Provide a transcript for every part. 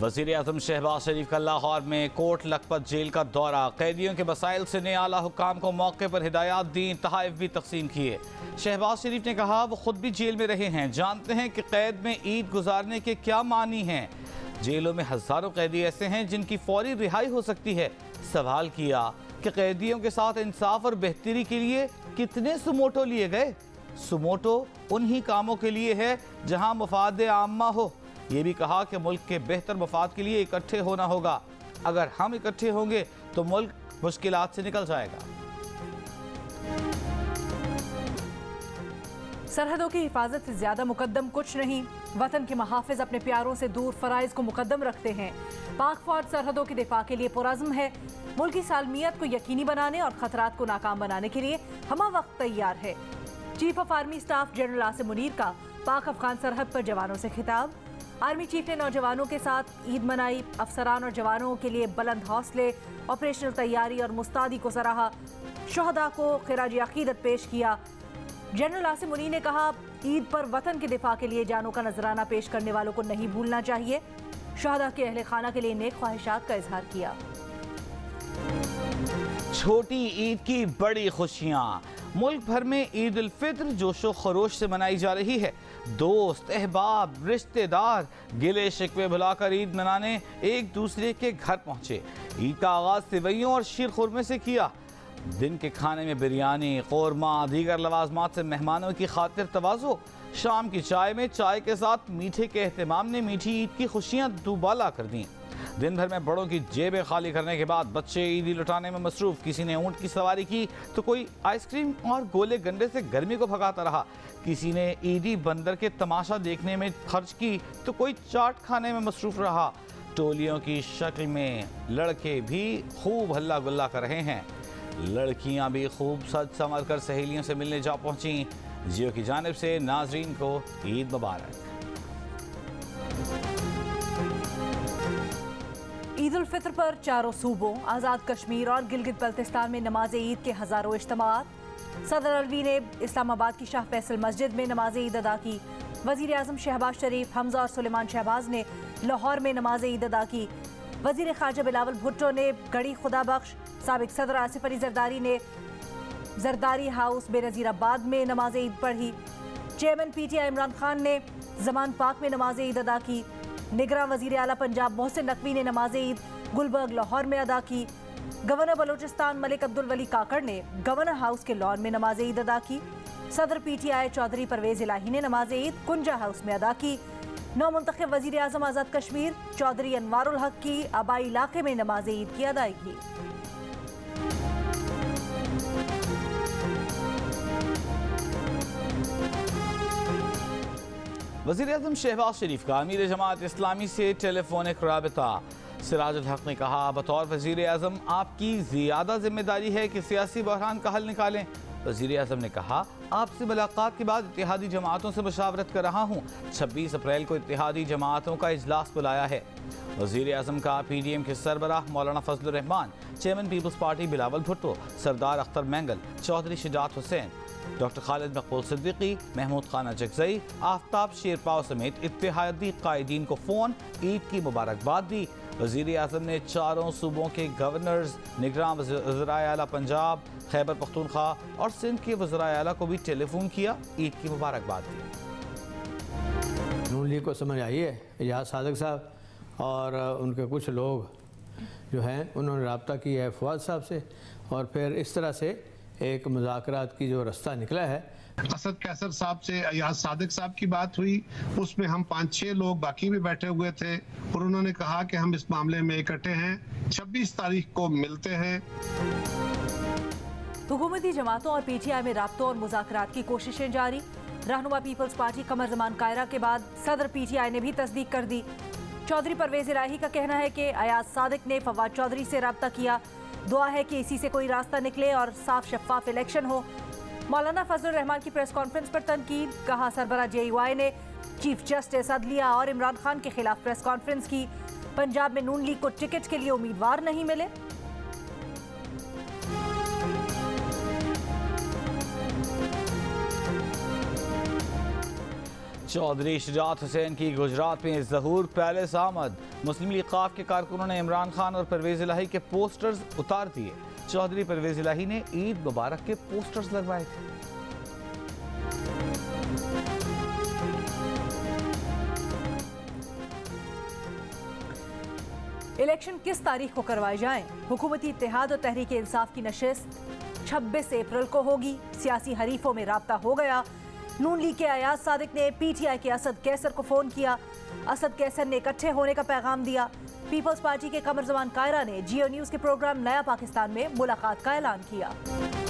वज़ीर आज़म शहबाज शरीफ का लाहौर में कोट लखपत जेल का दौरा। कैदियों के मसाइल से नए आला हुक्काम को मौके पर हिदायत दी, तहाइफ भी तकसीम किए। शहबाज शरीफ ने कहा वो खुद भी जेल में रहे हैं, जानते हैं कि कैद में ईद गुजारने के क्या मानी हैं। जेलों में हज़ारों कैदी ऐसे हैं जिनकी फौरी रिहाई हो सकती है। सवाल किया कि कैदियों के साथ इंसाफ और बेहतरी के लिए कितने सुमोटो लिए गए। सुमोटो उन्हीं कामों के लिए है जहां मफाद आम्मा हो। ये भी कहा कि मुल्क के बेहतर मफाद के लिए इकट्ठे होना होगा। अगर हम इकट्ठे होंगे तो मुल्क मुश्किलात से निकल जाएगा। सरहदों की हिफाजत से ज्यादा मुकद्दम कुछ नहीं। वतन के महाफिज अपने प्यारों से दूर फराइज को मुकद्दम रखते हैं। पाक फौज सरहदों के दिफा के लिए पुरज़्म है। मुल्क की सालमियत को यकीनी बनाने और खतरात को नाकाम बनाने के लिए हमा वक्त तैयार है। Chief of army staff general Asim Munir का पाक अफगान सरहद पर जवानों से खिताब। आर्मी चीफ ने नौजवानों के साथ ईद मनाई। अफसरान और जवानों के लिए बुलंद हौसले, ऑपरेशनल तैयारी और मुस्तादी को सराहा। शहदा को खिराज अकीदत पेश किया। जनरल आसिम मुनीर ने कहा ईद पर वतन के दिफा के लिए जानों का नजराना पेश करने वालों को नहीं भूलना चाहिए। शहदा के अहले खाना के लिए नेक ख्वाहिशात का इजहार किया। छोटी ईद की बड़ी खुशियां। मुल्क भर में ईद उल फित्र जोशो खरोश से मनाई जा रही है। दोस्त, अहबाब, रिश्तेदार गिले शिकवे भुलाकर ईद मनाने एक दूसरे के घर पहुंचे। ईद का आगाज सेवइयों और शीर खुरमे से किया। दिन के खाने में बिरयानी, कौरमा, दीगर लवाजमात से मेहमानों की खातिर तवाज़ो। शाम की चाय में चाय के साथ मीठे के एहतमाम ने मीठी ईद की खुशियाँ दुबाला कर दी। दिन भर में बड़ों की जेबें खाली करने के बाद बच्चे ईदी लुटाने में मसरूफ। किसी ने ऊँट की सवारी की तो कोई आइसक्रीम और गोले गंडे से गर्मी को भगाता रहा। किसी ने ईदी बंदर के तमाशा देखने में खर्च की तो कोई चाट खाने में मसरूफ रहा। टोलियों की शक्ल में लड़के भी खूब हल्ला गुल्ला कर रहे हैं। लड़कियां भी खूब सज संवर कर सहेलियों से मिलने जा पहुंची। जियो की जानिब से नाजरीन को ईद मुबारक। ईद उल फित्र पर चारों सूबों आज़ाद कश्मीर और गिलगित बल्तिस्तान में नमाज ईद के हज़ारों इज्तिमात। सदर अलवी ने इस्लामाबाद की शाह फैसल मस्जिद में नमाज ईद अदा की। वज़ीर आज़म शहबाज शरीफ, हमजा और सुलेमान शहबाज ने लाहौर में नमाज ईद अदा की। वज़ीर ख़ारजा बिलावल भुट्टो ने गढ़ी खुदा बख्श, साबिक सदर आसिफ अली जरदारी ने जरदारी हाउस बेनज़ीराबाद में नमाज ईद पढ़ी। चेयरमैन PTI इमरान खान ने जमान पाक में नमाज ईद अदा की। निगरान वज़ीर आला पंजाब मोहसिन नकवी ने नमाज ईद गुलबर्ग लाहौर में अदा की। गवर्नर बलोचिस्तान मलिक अब्दुल वली काकड़ ने गवर्नर हाउस के लॉन में नमाज ईद अदा की। सदर PTI चौधरी परवेज इलाही ने नमाज ईद कुंजा हाउस में अदा की। नौ मुंतखब वज़ीर आज़म आज़ाद कश्मीर चौधरी अनवारुल हक की आबाई इलाके में नमाज ईद की अदायगी। वज़ीर आज़म शहबाज शरीफ का अमीर जमात इस्लामी से टेलीफोनिक राबिता। सिराजुल हक ने कहा बतौर वज़ीर आज़म आपकी ज़्यादा जिम्मेदारी है कि सियासी बहरान का हल निकालें। वज़ीर आज़म ने कहा आपसे मुलाकात के बाद इत्तेहादी जमातों से मशावरत कर रहा हूँ। 26 अप्रैल को इत्तेहादी जमातों का इजलास बुलाया है। वज़ीर आज़म का PDM के सरबराह Maulana Fazlur Rehman, chairman peoples party Bilawal Bhutto, Sardar Akhtar Mengal, Chaudhry Shujaat Hussain, doctor Khalid Maqbool Siddiqui, Mahmood Khan अजगज़ई, Aftab Sherpao समेत इत्तेहादी कायदीन को फ़ोन ईद की मुबारकबाद दी। वज़ीर आज़म ने चारों सूबों के गवर्नर्स, निगरान वज़राए आला पंजाब, खैबर पख्तूनख्वा और सिंध के वज़राए आला को भी टेलीफोन किया, ईद की मुबारकबाद दी। नून लीग को समझ आई है एजाज सादिक साहब और उनके कुछ लोग जो हैं उन्होंने रब्ता किया है फवाद साहब से और फिर इस तरह से एक मुज़ाकरात की जो रास्ता निकला है। असद कैसर साहब से अयाज सादिक साहब की बात हुई, उसमें हम 5-6 लोग बाकी भी बैठे हुए थे और उन्होंने कहा कि हम इस मामले में इकट्ठे हैं, 26 तारीख को मिलते हैं। हुकूमती जमातों और PTI में राब्तों और मुज़ाकरात की कोशिशें जारी। रहनुमा पीपल्स पार्टी कमर जमान कायरा के बाद सदर PTI ने भी तस्दीक कर दी। चौधरी परवेज इलाही का कहना है कि अयाज सादिक ने फवाद चौधरी से रब्ता किया। दुआ है कि इसी से कोई रास्ता निकले और साफ शफाफ इलेक्शन हो। मौलाना फजलुर रहमान की प्रेस कॉन्फ्रेंस पर तनकीद। कहा सरबरा JUI ने चीफ जस्टिस अदलिया और इमरान खान के खिलाफ प्रेस कॉन्फ्रेंस की। पंजाब में नून लीग को टिकट के लिए उम्मीदवार नहीं मिले। चौधरी शुजात हुसैन की गुजरात में ज़हूर पैलेस आमद। मुस्लिम लीग क़ाफ के कारकुनों ने इमरान खान और परवेज इलाही के पोस्टर्स उतार दिए। चौधरी परवेज इलाही ने ईद मुबारक के पोस्टर्स लगवाए थे। इलेक्शन किस तारीख को करवाए जाएं? हुकूमती इत्तेहाद और तहरीक इंसाफ की नशिस्त 26 अप्रैल को होगी। सियासी हरीफों में राब्ता हो गया। नून लीग के अयाज सादिक ने पीटीआई के असद कैसर को फोन किया। असद कैसर ने इकट्ठे होने का पैगाम दिया। पीपल्स पार्टी के कमर जमान कायरा ने जियो न्यूज के प्रोग्राम नया पाकिस्तान में मुलाकात का ऐलान किया।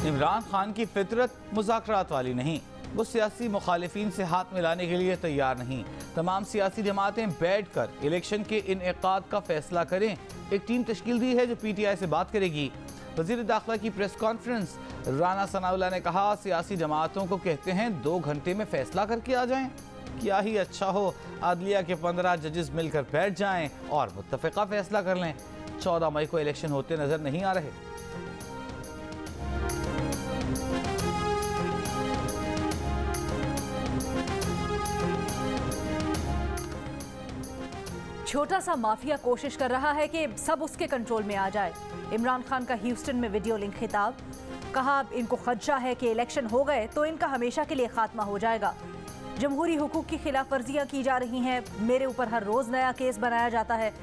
इमरान खान की फितरत मुज़ाकरात वाली नहीं, वो सियासी मुखालिफिन से हाथ मिलाने के लिए तैयार नहीं। तमाम सियासी जमातें बैठकर इलेक्शन के इनेकाद का फैसला करें। एक टीम तश्कील दी है जो पीटीआई से बात करेगी। वज़ीर दाखिला की प्रेस कॉन्फ्रेंस, राना सनाउल्लाह ने कहा सियासी जमातों को कहते हैं 2 घंटे में फैसला करके आ जाएं। क्या ही अच्छा हो अदलिया के 15 जजेस मिलकर बैठ जाएं और मुत्तफ़िका फैसला कर लें। 14 मई को इलेक्शन होते नजर नहीं आ रहे। छोटा सा माफिया कोशिश कर रहा है कि सब उसके कंट्रोल में आ जाए। इमरान खान का ह्यूस्टन में वीडियो लिंक खिताब, कहा इनको खदशा है कि इलेक्शन हो गए तो इनका हमेशा के लिए खात्मा हो जाएगा। जमहूरी हुकूक की खिलाफ वर्जियां की जा रही हैं। मेरे ऊपर हर रोज नया केस बनाया जाता है।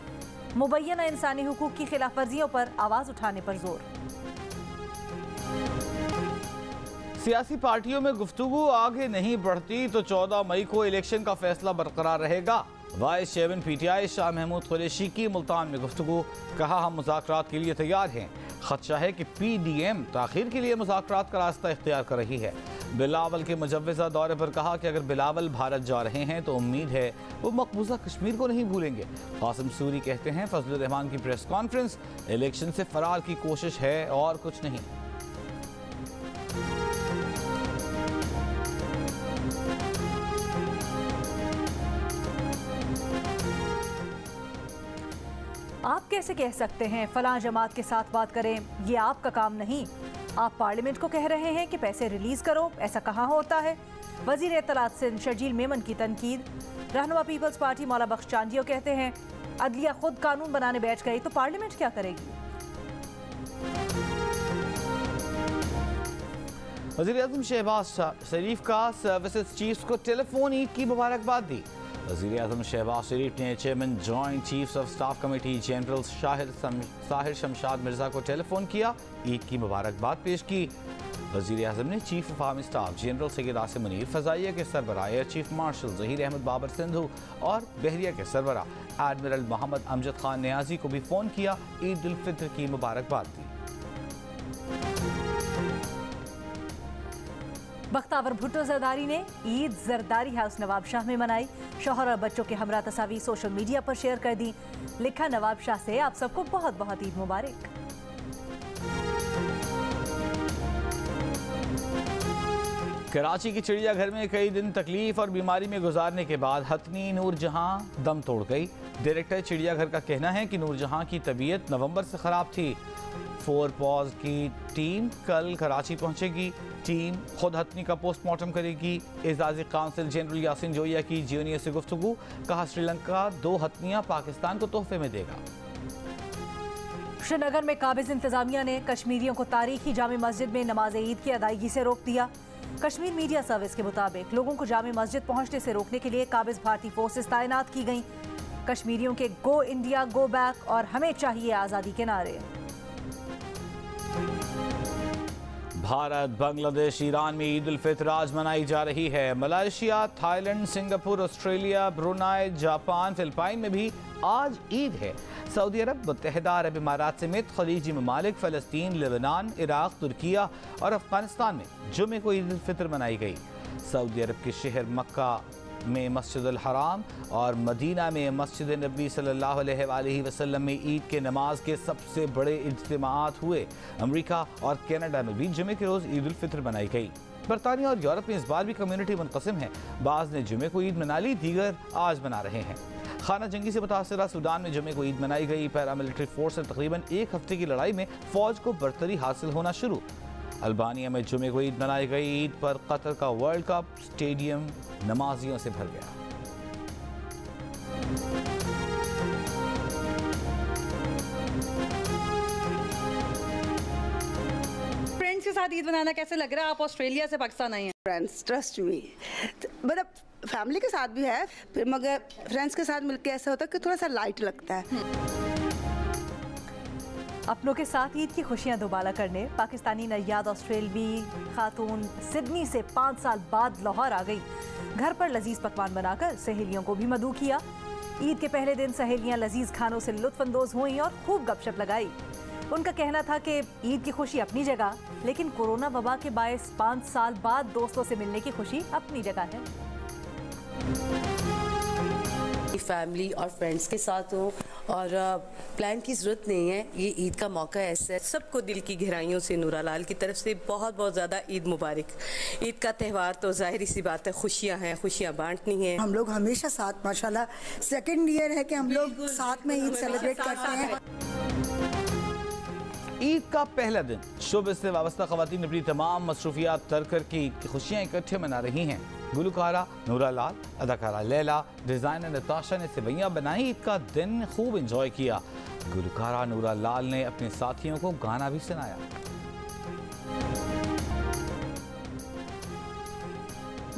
मुबैना इंसानी हुकूक की खिलाफ वर्जियों पर आवाज उठाने पर जोर। सियासी पार्टियों में गुफ्तगू आगे नहीं बढ़ती तो 14 मई को इलेक्शन का फैसला बरकरार रहेगा। Vice chairman PTI Shah Mahmood Qureshi की मुल्तान में गुफ्तगू, कहा हम मुज़ाकरात के लिए तैयार हैं। खदशा है कि पीडीएम ताखीर के लिए मुज़ाकरात का रास्ता इख्तियार कर रही है। बिलावल के मुजव्वज़ा दौरे पर कहा कि अगर बिलावल भारत जा रहे हैं तो उम्मीद है वो मकबूजा कश्मीर को नहीं भूलेंगे। कासिम सूरी कहते हैं फजलुर रहमान की प्रेस कॉन्फ्रेंस, इलेक्शन से फरार की कोशिश है और कुछ नहीं। आप कैसे कह सकते हैं फलां जमात के साथ बात करें, ये आपका काम नहीं। आप पार्लियामेंट को कह रहे हैं कि पैसे रिलीज करो, ऐसा कहाँ होता है। वजीर इत्तलात सिंध शर्जील मेमन की तनकीद। रहनुमा पीपल्स पार्टी मौला बख्श चांदियो कहते हैं अदलिया खुद कानून बनाने बैठ गई तो पार्लियामेंट क्या करेगी। वज़ीर आज़म शहबाज शरीफ का सर्विसेज चीफ्स को टेलीफोन ईद की मुबारकबाद दी। वज़ीर आज़म शहबाज शरीफ ने chairman joint chiefs of staff committee general Sahir Shamshad Mirza को टेलीफोन किया, ईद की मुबारकबाद पेश की। वज़ीर आज़म ने chief of army staff general Syed Asim Munir, फ़ज़ाइया के सरबराह air chief marshal Zaheer Ahmed Babar Sidhu और बहरिया के सरबराह एडमिरल मोहम्मद अमजद खान नियाजी को भी फ़ोन किया, ईद उल फित्र की मुबारकबाद दी। बख्तावर भुट्टो जरदारी ने ईद जरदारी हाउस नवाबशाह में मनाई। शौहर और बच्चों के हमरा तस्वीर सोशल मीडिया पर शेयर कर दी। लिखा नवाबशाह से आप सबको बहुत बहुत ईद मुबारक। कराची की चिड़ियाघर में कई दिन तकलीफ और बीमारी में गुजारने के बाद हथनी नूरजहां दम तोड़ गई। डायरेक्टर चिड़ियाघर का कहना है कि नूरजहां की तबीयत नवंबर से खराब थी। 4 पॉज की टीम कल कराची पहुंचेगी। टीम खुद हथनी का पोस्टमार्टम करेगी। एजाजी काउंसिल जनरल यासिन जोया की जियो न्यूज़ से गुफ्तगू, कहा श्रीलंका 2 हथनियां पाकिस्तान को तोहफे में देगा। श्रीनगर में काबिज इंतजामिया ने कश्मीरियों को तारीखी जामे मस्जिद में नमाज ईद की अदायगी से रोक दिया। कश्मीर मीडिया सर्विस के मुताबिक लोगों को जामे मस्जिद पहुंचने से रोकने के लिए काबिज भारतीय फोर्सेस तैनात की गईं। कश्मीरियों के गो इंडिया गो बैक और हमें चाहिए आज़ादी के नारे। भारत, बांग्लादेश, ईरान में ईद उल फित्र आज मनाई जा रही है। Malaysia, Thailand, Singapore, Australia, Brunei, Japan, Philippine में भी आज ईद है। सऊदी अरब, मुत्तहिदा अरब इमारात समेत खलीजी ममालिक, फ़लस्तीन, लेबनान, इराक, तुर्किया और अफगानिस्तान में जुमे को ईद उल फित्र मनाई गई। सऊदी अरब के शहर मक्का में मस्जिद अल हराम और मदीना में मस्जिद नबी सल्लल्लाहु अलैहि वसल्लम में ईद के नमाज के सबसे बड़े इज्तिमात हुए। अमेरिका और कनाडा में भी जुमे के रोज़ ईद उल फित्र मनाई गई। बरतानिया और यूरोप में इस बार भी कम्युनिटी मुनक़सिम है। बाज़ ने जुमे को ईद मना ली, दीगर आज मना रहे हैं। खाना जंगी से मुतासरा सूडान में जुमे को ईद मनाई गई। पैरामिलिट्री फोर्स से तकरीबन 1 हफ्ते की लड़ाई में फ़ौज को बरतरी हासिल होना शुरू। अल्बानिया में जुमे को ईद मनाई गई। ईद पर कतर का वर्ल्ड कप स्टेडियम नमाजियों से भर गया। साथ ईद मनाना कैसे लग रहा है? आप ऑस्ट्रेलिया से पाकिस्तान आई हैं। फ्रेंड्स ट्रस्ट मी, मतलब फैमिली के साथ भी है, फिर मगर फ्रेंड्स के साथ मिलके ऐसा होता है कि थोड़ा सा लाइट लगता है। अपनों के साथ ईद की खुशियां दोबारा करने पाकिस्तानी नैयाद ऑस्ट्रेलवी खातून सिडनी से 5 साल बाद लाहौर आ गई। घर पर लजीज पकवान बनाकर सहेलियों को भी मदऊ किया। ईद के पहले दिन सहेलियां लजीज खानों से लुत्फानंदोज हुई और खूब गपशप लगाई। उनका कहना था कि ईद की खुशी अपनी जगह, लेकिन कोरोना वबा के बायस 5 साल बाद दोस्तों से मिलने की खुशी अपनी जगह है। फैमिली और फ्रेंड्स के साथ हो और प्लान की ज़रूरत नहीं है। ये ईद का मौका ऐसा है। सबको दिल की गहराइयों से नूरा लाल की तरफ से बहुत बहुत ज़्यादा ईद मुबारक। ईद का त्यौहार तो जाहिर सी बात है, खुशियाँ हैं, खुशियाँ बांटनी हैं। हम लोग हमेशा साथ, माशाल्लाह सेकंड ईयर है कि हम लोग साथ में ईद सेलिब्रेट करते हैं। ईद का पहला दिन शोबे से वाबस्ता खवातीन अपनी तमाम मसरूफियात तर्क करके ईद की खुशियाँ इकट्ठे मना रही हैं। गुलकारा नूरा लाल, अदाकारा लैला, डिज़ाइनर नताशा ने सेवैयाँ बनाई, ईद का दिन खूब इंजॉय किया। गुलकारा नूरा लाल ने अपने साथियों को गाना भी सुनाया।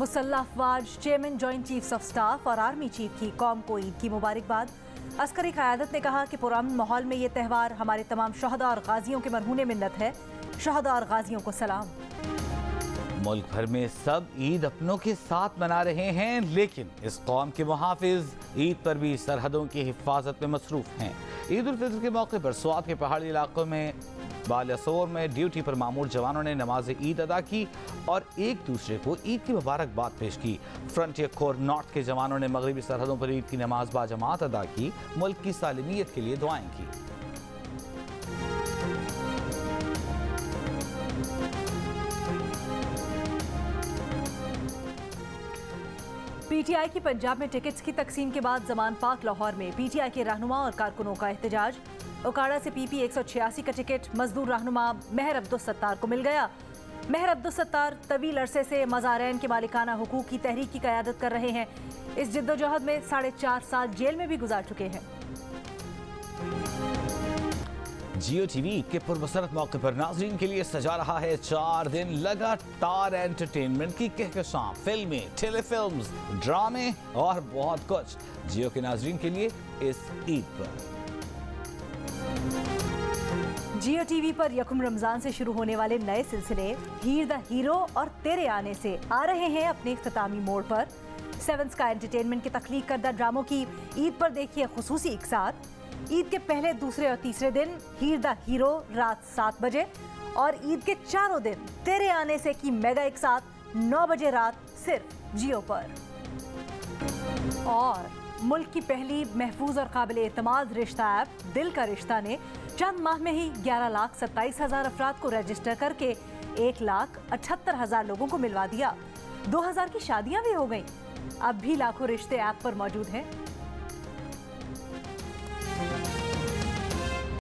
मुसल्लह अफवाज, chairman joint chiefs of staff और आर्मी चीफ की कौम को ईद की मुबारकबाद। अस्करी क़यादत ने कहा कि पुरअमन माहौल में ये त्यौहार हमारे तमाम शहदा और गाजियों के मरहूने मिन्नत है। शहदा और गाजियों को सलाम। मुल्क भर में सब ईद अपनों के साथ मना रहे हैं, लेकिन इस कौम के मुहाफिज ईद पर भी सरहदों की हिफाजत में मसरूफ हैं। ईद उल फितर के मौके पर स्वात के पहाड़ी इलाकों में बालासोर में ड्यूटी पर मामूर जवानों ने नमाज ईद अदा की और एक दूसरे को ईद की मुबारकबाद पेश की। फ्रंटियर कोर नॉर्थ के जवानों ने मगरबी सरहदों पर ईद की नमाज बाजमात अदा की, मुल्क की सालिमियत के लिए दुआएं की। पीटीआई की पंजाब में टिकट्स की तकसीम के बाद जमान पाक लाहौर में पीटीआई के रहनुमा और कारकुनों का एहतजाज। उकाड़ा से पीपी 186 का टिकट मजदूर रहनुमा महर अब्दुल सत्तार को मिल गया। महर अब्दुल सत्तार तवील अरसे से मज़ारैन के मालिकाना हुकूक की तहरीक की क़यादत कर रहे हैं। इस जिद्दोजहद में 4.5 साल जेल में भी गुजार चुके हैं। जियो टीवी के पुरमसरत मौके पर नाजरीन के लिए सजा रहा है 4 दिन लगातार एंटरटेनमेंट की कहकशां, फिल्में, टेलीफिल्म्स, ड्रामे और बहुत कुछ जियो के नाजरीन के लिए इस ईद पर। जियो टीवी पर यकुम रमजान से शुरू होने वाले नए सिलसिले हीर द हीरो और तेरे आने से आ रहे हैं अपने इख्तितामी मोड़ पर। 7 स्काई एंटरटेनमेंट के तख्लीक करदा ड्रामों की ईद पर देखिए खुसूसी इकसार। ईद के पहले, दूसरे और तीसरे दिन हीर द हीरो रात 7 बजे और ईद के चारों दिन तेरे आने से की मेगा इकसार 9 बजे रात सिर्फ जियो पर। और मुल्क की पहली महफूज और काबिल एतमाद रिश्ता ऐप दिल का रिश्ता ने चंद माह में ही 11,27,000 अफराद को रजिस्टर करके 1,78,000 लोगों को मिलवा दिया। 2,000 की शादियां भी हो गईं। अब भी लाखों रिश्ते ऐप पर मौजूद हैं।